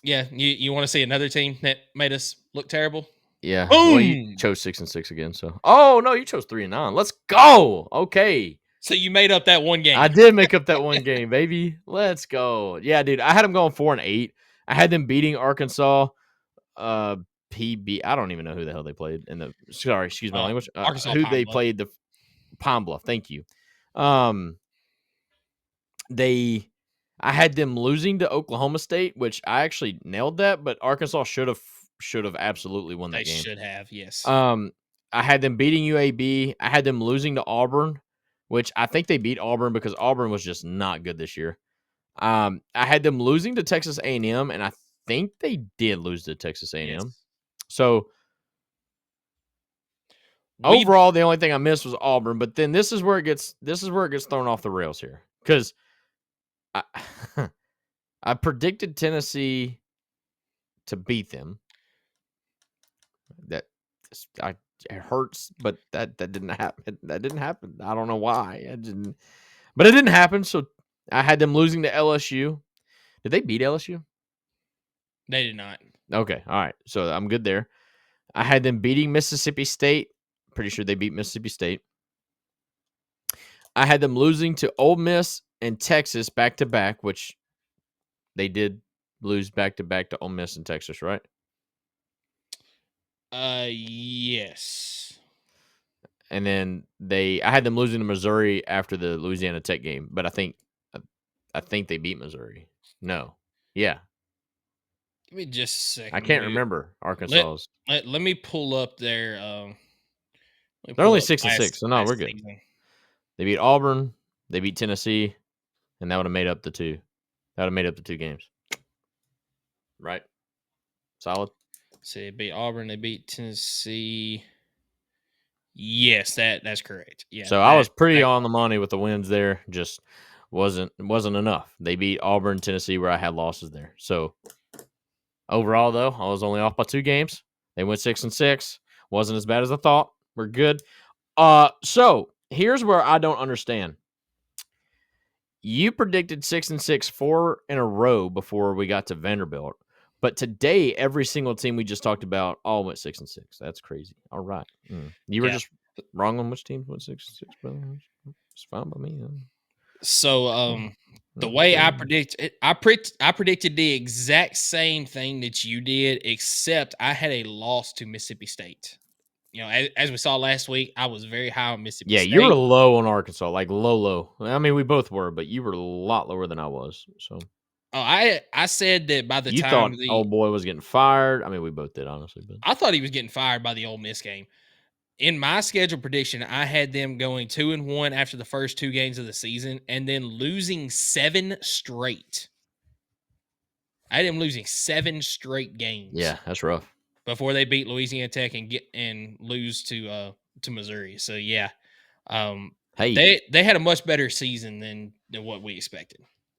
Yeah, you want to see another team that made us look terrible? Yeah. Well, you Boom! chose 6-6 again. So, oh no, you chose 3-9. Let's go. Okay. So you made up that one game. I did make up that one game, baby. Let's go. Yeah, dude. I had them going 4-8. I had them beating Arkansas. PB. I don't even know who the hell they played in the. Sorry, excuse my language. Arkansas Who Pine they Bluff. played the Pine Bluff. Thank you. I had them losing to Oklahoma State, which I actually nailed that, but Arkansas should have absolutely won They that game. should have, yes. I had them beating UAB. I had them losing to Auburn, which I think they beat Auburn because Auburn was just not good this year. I had them losing to Texas A&M, and I think they did lose to Texas A&M. Yes. So overall, the only thing I missed was Auburn. But then this is where it gets thrown off the rails here because I I predicted Tennessee to beat them. That it hurts, but that didn't happen. That didn't happen. I don't know why. But it didn't happen. So I had them losing to LSU. Did they beat LSU? They did not. Okay, all right. So I'm good there. I had them beating Mississippi State. Pretty sure they beat Mississippi State. I had them losing to Ole Miss and Texas back to back, which they did lose back to back to Ole Miss and Texas, right? Yes. And then I had them losing to Missouri after the Louisiana Tech game, but I think they beat Missouri. No, yeah, Give me just a second. I can't remember Arkansas's. Let me pull up their. They're only 6-6, so no, we're good. Season. They beat Auburn, they beat Tennessee, and that would have made up the two. That would have made up the two games, right? Solid. So they beat Auburn. They beat Tennessee. Yes, that's correct. Yeah. So I was pretty on the money with the wins there. Just wasn't enough. They beat Auburn, Tennessee, where I had losses there. So overall, though, I was only off by 2 games. They went 6-6. Wasn't as bad as I thought. We're good. So here's where I don't understand. You predicted 6-6 4 in a row before we got to Vanderbilt. But today, every single team we just talked about all went 6-6. That's crazy. All right. You were just wrong on which teams went 6-6, but it's fine by me. So the way I predicted, I predicted the exact same thing that you did, except I had a loss to Mississippi State. You know, as we saw last week, I was very high on Mississippi State. Yeah, you were low on Arkansas, like low. I mean, we both were, but you were a lot lower than I was. So, I said that by the you time thought old boy was getting fired. I mean, we both did, honestly. But I thought he was getting fired by the Ole Miss game. In my schedule prediction, I had them going 2-1 after the first 2 games of the season, and then losing 7 straight. I had them losing 7 straight games. Yeah, that's rough. Before they beat Louisiana Tech and lose to Missouri. So yeah, hey, they had a much better season than what we expected.